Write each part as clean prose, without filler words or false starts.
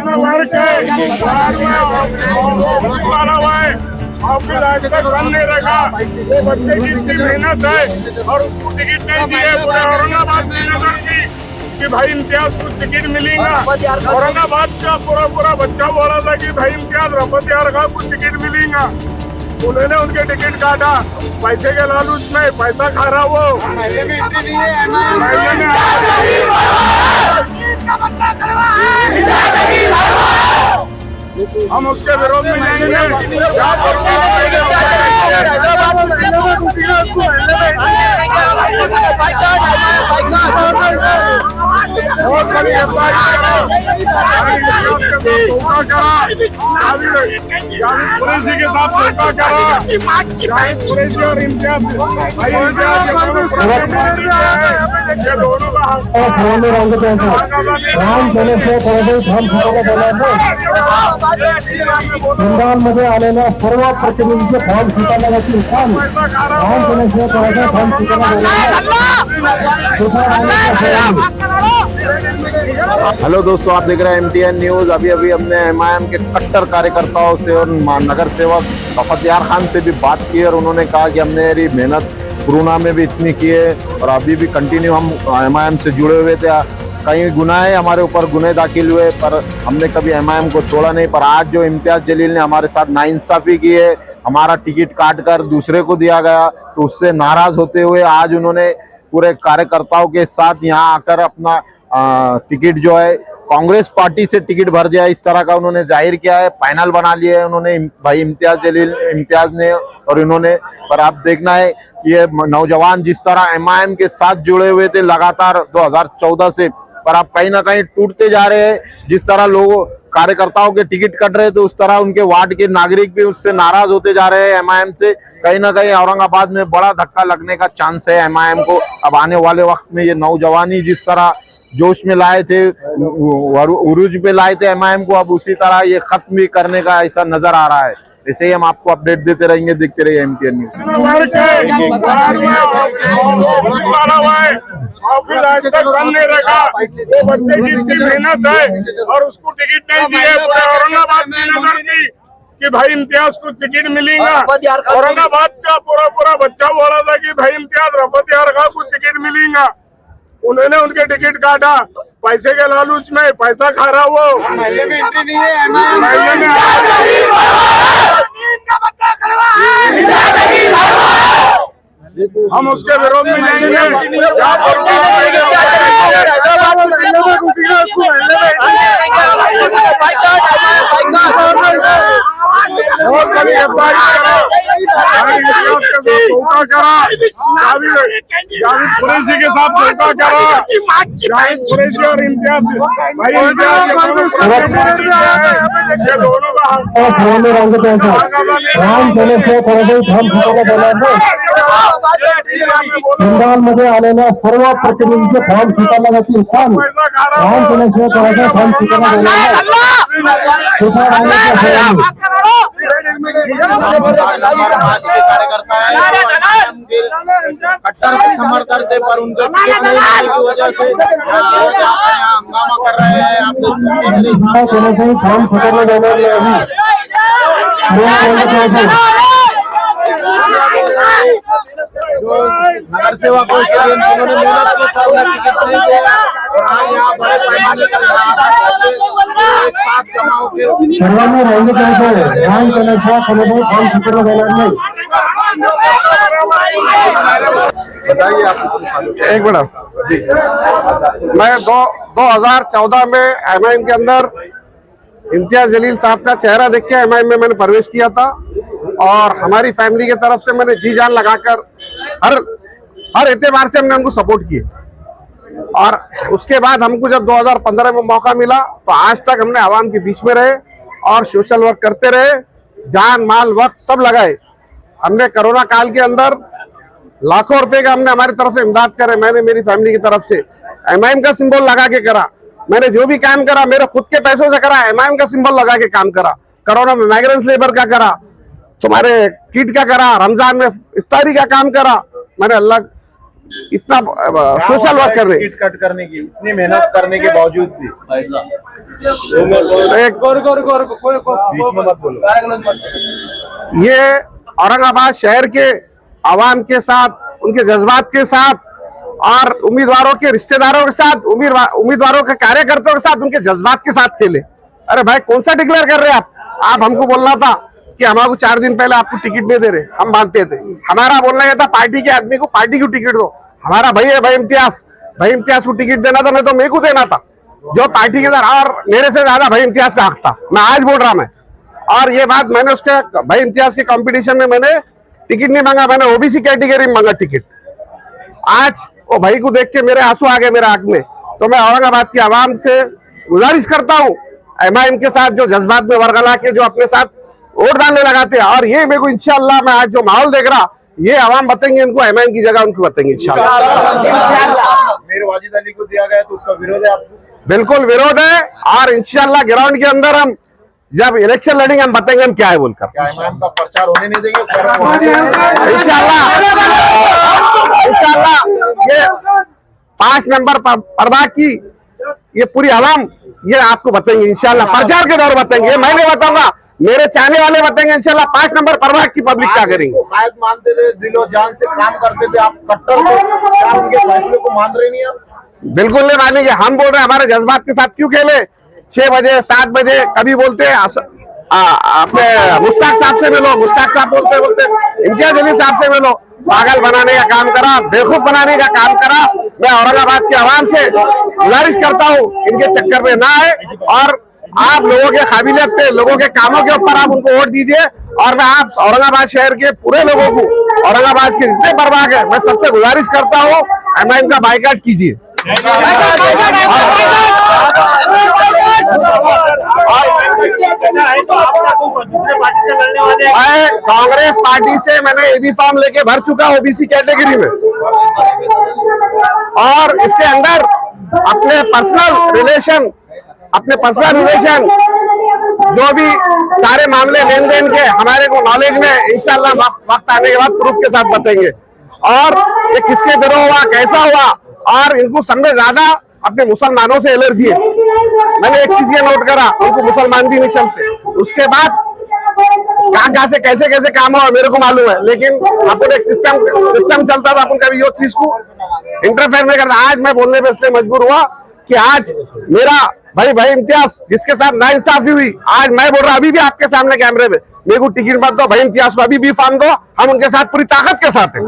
भर के बाहर में ऑफिस वाला हुआ है, ऑफिस आज तक बंद नहीं रखा। वो बच्चे की इतनी मेहनत है और उसको टिकट नहीं दिए। पूरे औरंगाबाद की नजर की कि भाई इम्तियाज को टिकट मिलेगा। औरंगाबाद का पूरा बच्चा बोला था कि भाई इम्तियाज रफत यार का कुछ टिकट मिलेगा। उन्होंने उनके टिकट काटा, पैसे के लालूच में पैसा खा रहा वो। हम उसके विरोध में जाएंगे। पुलिस के साथ धोखा करा, पुलिस और इम्तियाज मध्ये आलेल्या सर्व प्रतिनिधींचे फॉर्म स्वीकारला जातील। हेलो दोस्तों, आप देख रहे हैं MTN न्यूज। अभी हमने MIM के कट्टर कार्यकर्ताओं से और नगर सेवक रफत यार खान से भी बात की और उन्होंने कहा कि हमने मेरी मेहनत कोरोना में भी इतनी की है और अभी भी कंटिन्यू हम MIM से जुड़े हुए थे। कई गुनाहे हमारे ऊपर गुनाहे दाखिल हुए पर हमने कभी MIM को छोड़ा नहीं। पर आज जो इम्तियाज जलील ने हमारे साथ नाइंसाफी की है, हमारा टिकट काट कर दूसरे को दिया गया, तो उससे नाराज होते हुए आज उन्होंने पूरे कार्यकर्ताओं के साथ यहाँ आकर अपना टिकट जो है कांग्रेस पार्टी से टिकट भर जाए इस तरह का उन्होंने जाहिर किया है। फाइनल बना लिया है उन्होंने भाई इम्तियाज ने और इन्होंने। पर आप देखना है कि ये नौजवान जिस तरह MIM के साथ जुड़े हुए थे लगातार 2014 से, पर आप कहीं ना कहीं टूटते जा रहे हैं। जिस तरह लोगों कार्यकर्ताओं के टिकट कट रहे थे उस तरह उनके वार्ड के नागरिक भी उससे नाराज होते जा रहे हैं MIM से। कहीं ना कहीं औरंगाबाद में बड़ा धक्का लगने का चांस है MIM को। अब आने वाले वक्त में ये नौजवानी जिस तरह जोश में लाए थे, उरूज पे लाए थे MIM को, अब उसी तरह ये खत्म भी करने का ऐसा नजर आ रहा है। ऐसे ही हम आपको अपडेट देते रहेंगे, देखते रहिए MTN न्यूज। ऑफिस आज तक बंद नहीं रखा। वो बच्चे की इतनी मेहनत है और उसको टिकट नहीं दिए। पूरे औरंगाबाद की नजर की कि भाई इम्तियाज को टिकट मिलेगा। औरंगाबाद का पूरा बच्चा बोला था कि भाई इम्तियाज रफत यार का कुछ टिकट मिलेगा। उन्होंने उनके टिकट काटा, पैसे के लालूच में पैसा खा रहा वो। हम उसके विरोध में जाएंगे। पुलिस के साथ धोखा करा, पुलिस और इम्तियाज मध्ये आलेल्या सर्व प्रतिनिधींचे फॉर्म स्वीकारला जातील। फॉर्म कट्टर समर्थक थे पर उनके टिकट नहीं मिलने की वजह से हंगामा कर रहे हैं। आप देख सकते हैं फॉर्म स्वीकारला जाणार जो नगर सेवक उन्होंने मेहनत की पर उन्हें टिकट नहीं दिया और आज यहाँ बड़े पैमाने से एक साथ जमा होकर सर्वांनी राहिलं पाहिजे। ध्यान देण्याचा कोणताही फॉर्म स्वीकारला जाणार नाही। बताइए आप। एक मिनट, मैं 2014 में MIM के अंदर इम्तियाज जलील साहब का चेहरा देख के MIM में मैंने प्रवेश किया था और हमारी फैमिली की तरफ से मैंने जी जान लगाकर हर एतबार से हमने उनको सपोर्ट किया। और उसके बाद हमको जब 2015 में मौका मिला तो आज तक हमने आवाम के बीच में रहे और सोशल वर्क करते रहे, जान माल वक्त सब लगाए। हमने कोरोना काल के अंदर लाखों रुपए का हमने हमारी तरफ से इमदाद करे। मैंने मेरी फैमिली की तरफ से MIM का सिंबल लगा के करा। मैंने जो भी काम करा मेरे खुद के पैसों से करा, MIM का सिंबल लगा के काम करा। कोरोना में माइग्रेंट्स लेबर का करा, तुम्हारे किट का करा, रमजान में इफ्तारी का काम करा। मैंने इतना सोशल वर्क कर रहे हैं। टिकट कट करने की इतनी मेहनत करने के बावजूद भी बीच में मत बोलो। ये औरंगाबाद शहर के आवाम के साथ, उनके जज्बात के साथ और उम्मीदवारों के रिश्तेदारों के साथ, उम्मीदवारों के कार्यकर्ताओं के साथ, उनके जज्बात के साथ खेले। अरे भाई कौन सा डिक्लेयर कर रहे हैं आप हमको बोलना था कि हमारे 4 दिन पहले आपको टिकट नहीं दे रहे, हम मानते थे। हमारा बोलना यह था पार्टी के आदमी को पार्टी को टिकट दो। हमारा भाई है भाई इम्तियाज को टिकट देना था, नहीं तो मेरे को देना था जो पार्टी के अंदर, और मेरे से ज्यादा भाई इम्तियाज का हक था। मैं आज बोल रहा मैं, और ये बात मैंने उसके भाई इम्तियाज के कंपटीशन में मैंने टिकट नहीं मांगा, मैंने ओबीसी कैटेगरी में मांगा टिकट। आज वो भाई को देख के मेरे आंसू आ गए मेरे आंख में। तो मैं औरंगाबाद की आवाम से गुजारिश करता हूँ, एमआईएम के साथ जो जज्बात में वर्गला के जो अपने साथ वोट डालने लगाते हैं, और ये मेरे को इंशाल्लाह मैं आज जो माहौल देख रहा, ये आवाम बताएंगे इनको, एमआईएम की जगह उनको बताएंगे इंशाल्लाह। मेरे वाजिद अली को दिया गया तो उसका विरोध है आपको? बिल्कुल विरोध है, और इंशाल्लाह ग्राउंड के अंदर हम जब इलेक्शन लड़ेंगे हम बताएंगे हम क्या है बोलकर। क्या इमाम का प्रचार होने नहीं देंगे? इंशाल्लाह ये 5 नंबर प्रभाग की ये पूरी आवाम ये आपको बताएंगे इंशाल्लाह, प्रचार के दौर बताएंगे। मैं नहीं बताऊंगा, मेरे चाहने वाले बताएंगे इंशाल्लाह 5 नंबर प्रभाग की पब्लिक क्या करेंगे। कायद मानते थे, दिलो जान से काम करते थे, आप कट्टर को, क्या उनके फैसले को मान रहे नहीं आप? बिल्कुल नहीं मानेंगे। हम बोल रहे हैं हमारे जज्बात के साथ क्यों खेले। 6 बजे 7 बजे कभी बोलते अपने मुश्ताक साहब से मिलो, मुश्ताक साहब बोलते इम्तियाज अली साहब से मिलो। पागल बनाने का काम करा, बेवकूफ बनाने का काम करा। मैं औरंगाबाद की आवाम से गुजारिश करता हूँ इनके चक्कर में ना आए, और आप लोगों के काबिलियत पे, लोगों के कामों के ऊपर आप उनको वोट दीजिए। और मैं आप औरंगाबाद शहर के पूरे लोगों को, औरंगाबाद के जितने प्रभाग है, मैं सबसे गुजारिश करता हूँ एमआईएम का बाइकाट कीजिए। मैं कांग्रेस पार्टी से मैंने एबी फॉर्म लेके भर चुका ओबीसी कैटेगरी में, और इसके अंदर अपने पर्सनल रिलेशन जो भी सारे मामले लेन देन के हमारे को नॉलेज में इंशाल्लाह वक्त आने के बाद प्रूफ के साथ बताएंगे, और ये किसके तरह हुआ, कैसा हुआ, और इनको सब में ज्यादा अपने मुसलमानों से एलर्जी है। मैंने एक चीज ये नोट करा, उनको मुसलमान भी नहीं चलते। उसके बाद कहाँ से कैसे कैसे काम हुआ मेरे को मालूम है, लेकिन अपन एक सिस्टम चलता था, अपन कभी ये चीज को इंटरफेयर नहीं करता। आज मैं बोलने पे इसलिए मजबूर हुआ कि आज मेरा भाई इम्तियाज जिसके साथ नाइंसाफी हुई, आज मैं बोल रहा अभी भी आपके सामने कैमरे में, मेरे को टिकट मत दो, भाई इम्तियाज को अभी भी फॉर्म दो, हम उनके साथ पूरी ताकत के साथ हैं।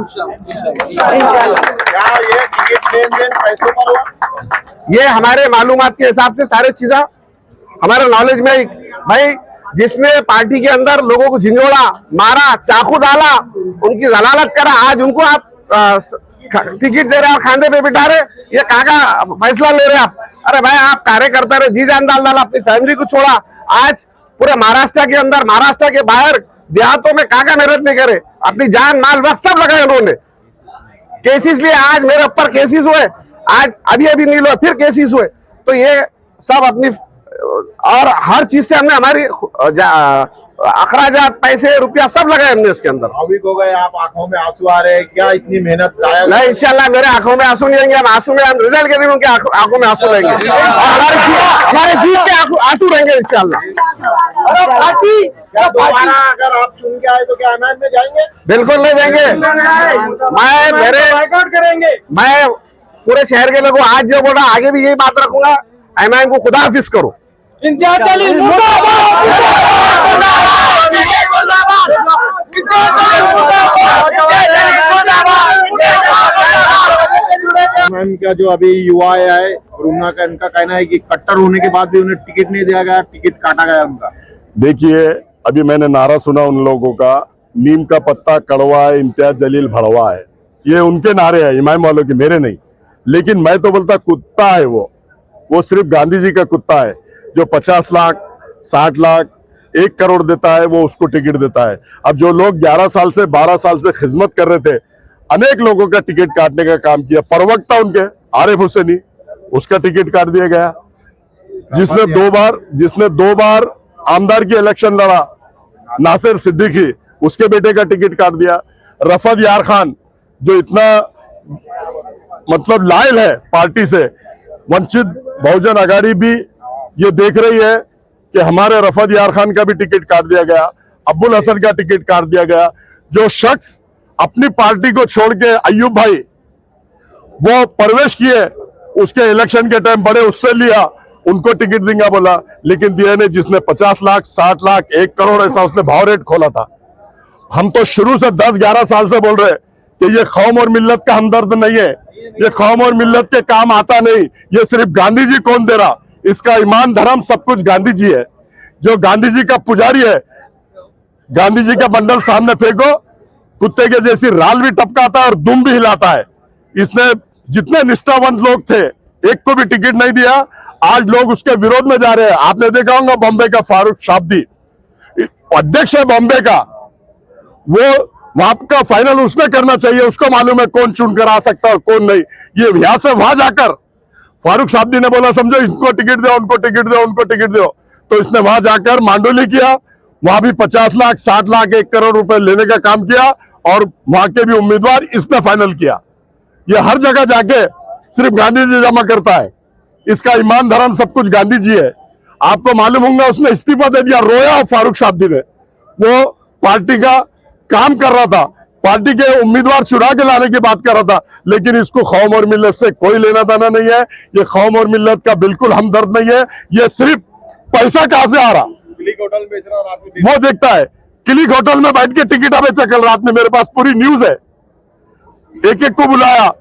क्या ये टिकट लेन देन पैसे पर हुआ? ये हमारे मालूमात के हिसाब से सारी चीजें हमारे नॉलेज में, भाई जिसने पार्टी के अंदर लोगों को झिंझोड़ा, मारा, चाकू डाला, उनकी जलालत करा, आज उनको आप टिकट दे रहे और खांदे पे बिठा रहे, ये का फैसला ले रहे आप। अरे भाई आप कार्यकर्ता रहे, जी जान डाला, अपनी फैमिली को छोड़ा, आज पूरे महाराष्ट्र के अंदर, महाराष्ट्र के बाहर देहातों में काका मेहनत नहीं करे, अपनी जान माल वक्त सब लगाए उन्होंने। केसेस लिए आज मेरे ऊपर केसेस हुए, आज अभी नहीं हुए, फिर केसेस हुए। तो ये सब अपनी, और हर चीज से हमने हमारी अखराजात, पैसे, रुपया सब लगाए हमने उसके अंदर। अभी हो गए, आप आंखों में आंसू आ रहे हैं, क्या इतनी मेहनत? नहीं, इंशाल्लाह मेरे आंखों में आंसू नहीं आएंगे, हम आंसू में, हम रिजल्ट के दिन उनके आंखों में आंसू रहेंगे, और हमारे जीत के आंसू रहेंगे इंशाल्लाह। दोबारा अगर आप चुन के आए तो क्या एमआईएम में जाएंगे? बिल्कुल नहीं जाएंगे। मैं पूरे शहर के लोगों आज जो बोला, आगे भी यही बात रखूंगा, एमआईएम को खुदा हाफिज करो। एमआईएम का जो अभी युवा है कोरोना का, इनका कहना है कि कट्टर होने के बाद भी उन्हें टिकट नहीं दिया गया, टिकट काटा गया उनका। देखिए अभी मैंने नारा सुना उन लोगों का, नीम का पत्ता कड़वा है, इम्तियाज जलील भड़वा है, ये उनके नारे हैं इमाम वालों के, मेरे नहीं। लेकिन मैं तो बोलता कुत्ता है वो सिर्फ गांधी जी का कुत्ता है जो 50 लाख 60 लाख 1 करोड़ देता है, वो उसको टिकट देता है। अब जो लोग 11 साल से 12 साल से खिदमत कर रहे थे, अनेक लोगों का टिकट काटने का काम किया, प्रवक्ता उनके आरिफ हुसैनी, उसका टिकट काट दिया गया। जिसने दो बार आमदार की इलेक्शन लड़ा, नासिर सिद्दीकी, उसके बेटे का टिकट काट दिया। रफत यार खान जो इतना मतलब लायल है पार्टी से। वंचित बहुजन आघाड़ी भी ये देख रही है कि हमारे रफत यार खान का भी टिकट काट दिया गया, अब्दुल हसन का टिकट काट दिया गया। जो शख्स अपनी पार्टी को छोड़ के अय्यूब भाई वो प्रवेश किए, उसके इलेक्शन के टाइम बड़े उससे लिया, उनको टिकट देंगे बोला, लेकिन दिया नहीं। जिसने 50 लाख 60 लाख 1 करोड़ ऐसा उसने भाव रेट खोला था। हम तो शुरू से 10-11 साल से बोल रहे कि ये कौम और मिल्लत का हमदर्द नहीं है, ये कौम और मिल्लत के काम आता नहीं, ये सिर्फ गांधी जी कौन दे रहा, इसका ईमान धर्म सब कुछ गांधी जी है। जो गांधी जी का पुजारी है, गांधी जी का बंडल सामने फेंको, कुत्ते के जैसी राल भी टपकाता है और दुम भी हिलाता है। इसने जितने निष्ठावंत लोग थे, एक को भी टिकट नहीं दिया। आज लोग उसके विरोध में जा रहे हैं। आपने देखा होगा बॉम्बे का फारूक शाब्दी अध्यक्ष है बॉम्बे का, वो वहां का फाइनल उसने करना चाहिए, उसको मालूम है कौन चुनकर आ सकता है और कौन नहीं। ये यहां से वहां जाकर फारूक शाब्दी ने बोला समझो इनको टिकट दो, उनको टिकट दो, उनको टिकट दो, तो इसने वहां जाकर मांडोली किया, वहां भी 50 लाख 60 लाख 1 करोड़ रुपए लेने का काम किया और वहां के भी उम्मीदवार इसने फाइनल किया। ये हर जगह जाके सिर्फ गांधी जी जमा करता है, इसका ईमान धर्म सब कुछ गांधी जी है। आपको मालूम होगा उसने इस्तीफा दे दिया, रोया फारूक शाब्दी ने। वो पार्टी का काम कर रहा था, पार्टी के उम्मीदवार चुरा के लाने की बात कर रहा था, लेकिन इसको कौम और मिल्लत से कोई लेना देना नहीं है। ये कौम और मिल्लत का बिल्कुल हमदर्द नहीं है। ये सिर्फ पैसा कहां से आ रहा क्लिक होटल बेच रहा रात में, वो देखता है। क्लिक होटल में बैठ के टिकट बेचा कल रात में, मेरे पास पूरी न्यूज है। एक एक को बुलाया,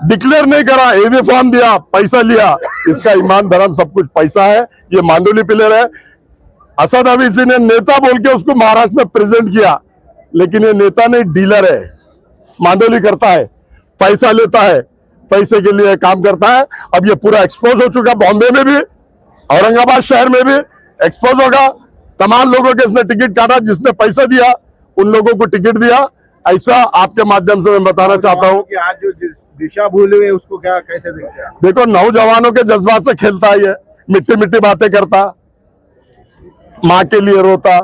डिक्लेयर नहीं करा, एवे फॉर्म दिया, पैसा लिया। इसका ईमान धर्म सब कुछ पैसा है। ये मांडोली प्लेयर है। असद अवीसी ने नेता बोल के उसको महाराष्ट्र में प्रेजेंट किया, लेकिन ये नेता नहीं, डीलर है। मांडोली करता है, पैसा लेता है, पैसे के लिए काम करता है। अब ये पूरा एक्सपोज हो चुका, बॉम्बे में भी, औरंगाबाद शहर में भी एक्सपोज होगा। तमाम लोगों के इसने टिकट काटा, जिसने पैसा दिया उन लोगों को टिकट दिया। ऐसा आपके माध्यम से मैं बताना चाहता हूं कि आज जो दिशा भूल हुई उसको क्या कैसे देखते हैं? देखो, नौजवानों के जज्बात से खेलता है ये, मिट्टी मिट्टी बातें करता, माँ के लिए रोता।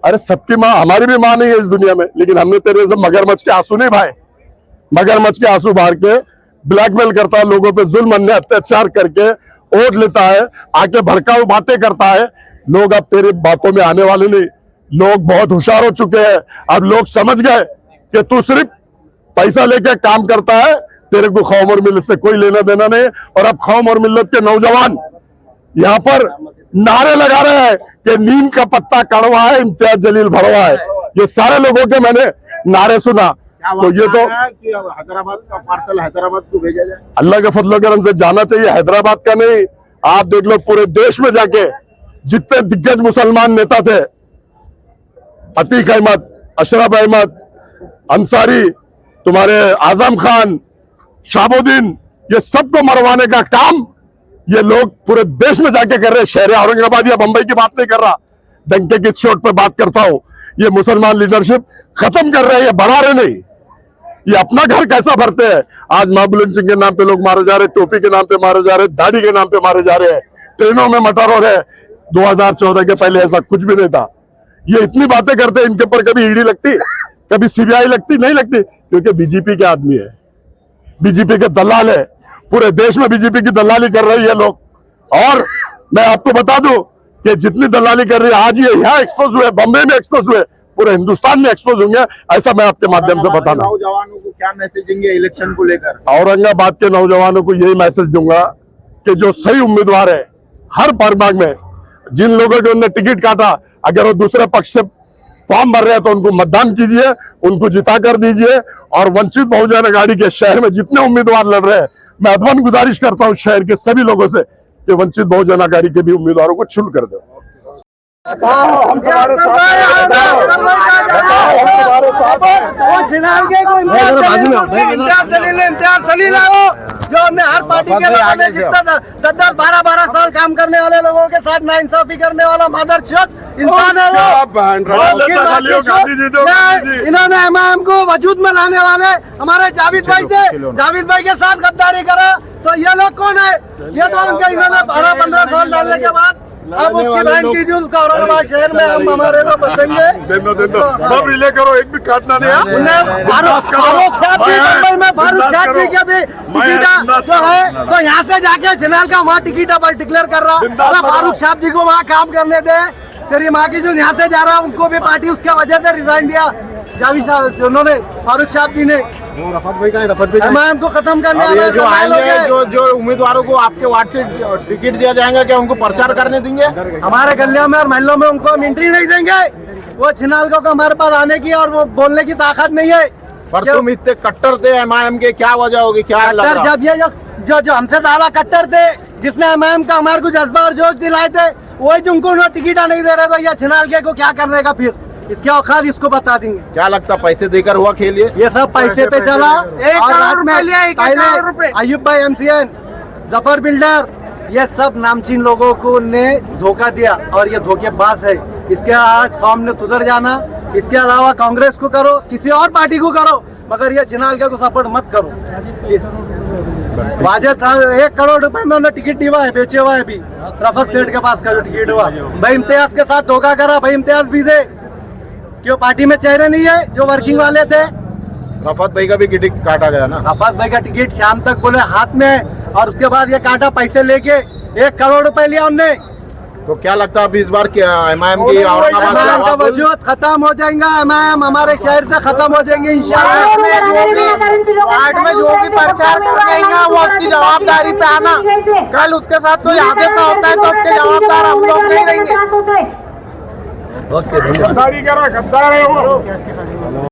अरे सबकी माँ, हमारी भी माँ नहीं है इस दुनिया में, लेकिन हमने तेरे से मगरमच्छ के आंसू नहीं भाई। मगरमच्छ के आंसू बाहर के ब्लैकमेल करता है, लोगों पे जुल्म अन्याय अत्याचार करके वोट लेता है, आके भड़काऊ बातें करता है। लोग अब तेरी बातों में आने वाले नहीं। लोग बहुत होशियार हो चुके हैं। अब लोग समझ गए कि तू सिर्फ पैसा लेके काम करता है, तेरे को कौम और मिल्लत से कोई लेना देना नहीं। और अब कौम और मिल्लत के नौजवान यहाँ पर नारे लगा रहे हैं कि नीम का पत्ता कड़वा है, इम्तियाज जलील भड़वा है। ये सारे लोगों के मैंने नारे सुना। तो ये तो कि हैदराबाद का पार्सल हैदराबाद को भेजा जाए, अल्लाह के फजल करम से जाना चाहिए। हैदराबाद का नहीं, आप देख लो पूरे देश में जाके जितने दिग्गज मुसलमान नेता थे, अतीक अहमद, अशरफ अहमद अंसारी, तुम्हारे आजम खान, शाहबुद्दीन, ये सबको मरवाने का काम ये लोग पूरे देश में जाके कर रहे हैं। शहर औरंगाबाद या बंबई की बात नहीं कर रहा, डंके की चोट पे बात करता हूं। ये मुसलमान लीडरशिप खत्म कर रहे हैं, ये बढ़ा रहे नहीं। ये अपना घर कैसा भरते हैं। आज महाबुलंद सिंह के नाम पे लोग मारे जा रहे, टोपी के नाम पे मारे जा रहे, दाढ़ी के नाम पे मारे जा रहे हैं, ट्रेनों में मटर हो रहे। 2014 के पहले ऐसा कुछ भी नहीं था। ये इतनी बातें करते हैं, इनके ऊपर कभी ईडी लगती, कभी सीबीआई लगती? नहीं लगती, क्योंकि बीजेपी के आदमी है, बीजेपी के दलाल है। पूरे देश में बीजेपी की दलाली कर रही है लोग। और मैं आपको बता दूं कि जितनी दलाली कर रही है, आज ये यहाँ एक्सपोज हुए, बॉम्बे में एक्सपोज हुए, पूरे हिंदुस्तान में एक्सपोज होंगे। ऐसा मैं आपके माध्यम से बताना। नौजवानों को क्या मैसेज देंगे इलेक्शन को लेकर? औरंगाबाद के नौजवानों को यही मैसेज दूंगा कि जो सही उम्मीदवार है हर प्रभाग में, जिन लोगों के उन्होंने टिकट काटा, अगर वो दूसरे पक्ष से फॉर्म भर रहे हैं तो उनको मतदान कीजिए, उनको जिता कर दीजिए। और वंचित बहुजन आघाड़ी के शहर में जितने उम्मीदवार लड़ रहे हैं, मैं अदवन गुजारिश करता हूं शहर के सभी लोगों से कि वंचित बहुजन आघाड़ी के भी उम्मीदवारों को चुन कर दो। जो हमने हर पार्टी के लोगों ने जितना 10-10, 12-12 साल काम करने वाले लोगों के साथ नाइंसाफी करने वाला मदरचोद इंसान है वो। इन्होंने एमआईएम को वजूद में लाने वाले हमारे जावेद भाई से, जावेद भाई के साथ गद्दारी करा। तो ये लोग कौन है? ये तो उनके इन्होंने 12-15 साल डालने के बाद अब उसकी बहन की जो औरंगाबाद शहर में हम हमारे को बदलेंगे। सब रिले करो, एक भी काटना नहीं है। फारूक साहब भी मुंबई में फारूक साहब भी के भी टिकट जो है तो यहाँ से जाके चैनल का वहाँ टिकट अब डिक्लेयर कर रहा। अरे फारूक साहब जी को वहाँ काम करने दे। तेरी माँ की जो यहाँ से जा रहा उनको भी पार्टी उसके वजह से रिजाइन दिया उन्होंने फारूक साहब जी ने एमआईएम को खत्म करने अब ये जो आएंगे वाले जो उम्मीदवारों को आपके वार्ड से टिकट दिया जाएगा, क्या उनको प्रचार करने देंगे? हमारे गलियों में और महलों में उनको हम एंट्री नहीं देंगे। वो छिनालको को हमारे पास आने की और वो बोलने की ताकत नहीं है। पर तुम इतने कट्टर थे एमआईएम के, क्या वजह होगी? क्या लग कट्टर रहा? जब ये जो हमसे ज्यादा कट्टर थे, जिसने एमआईएम का हमारे को जज्बा और जोश दिलाए थे, वही जिनको टिकट नहीं दे रहे थे, ये छिनालके को क्या करने का? फिर इसके औकात इसको बता देंगे। क्या लगता पैसे देकर हुआ खेल ये सब पैसे पे चला। और रात में पहले अयूब भाई एमसीएन, जफर बिल्डर, ये सब नामचीन लोगों को ने धोखा दिया और ये धोखेबाज है। इसके आज कौम ने सुधर जाना। इसके अलावा कांग्रेस को करो, किसी और पार्टी को करो, मगर ये छिनालके को सपोर्ट मत करो। वाजिद 1 करोड़ रुपए में उन्होंने टिकट दिया है, बेचे हुआ है अभी रफत सेठ के पास का जो टिकट हुआ। भाई इम्तियाज के साथ धोखा करा। भाई इम्तियाज भी दे, क्यों पार्टी में चेहरे नहीं है जो वर्किंग वाले थे। रफत भाई का भी टिकट काटा गया ना। रफत भाई का टिकट शाम तक बोले हाथ में, और उसके बाद ये काटा पैसे लेके 1 करोड़ रुपए लिया उनने। तो क्या लगता है अब इस बार एमआईएम की औरंगाबाद से एमआईएम का आवाज होगी? वजूद खत्म हो जाएगा। एमआईएम हमारे शहर से खत्म हो जाएंगे इंशाल्लाह। वार्ड में जो भी प्रचार करेगा वो उसकी जवाबदारी पे आना। कल उसके साथ कोई हादसा होता है तो उसके जवाबदार हम लोग नहीं रहेंगे। गद्दारी करा, गद्दार है वो।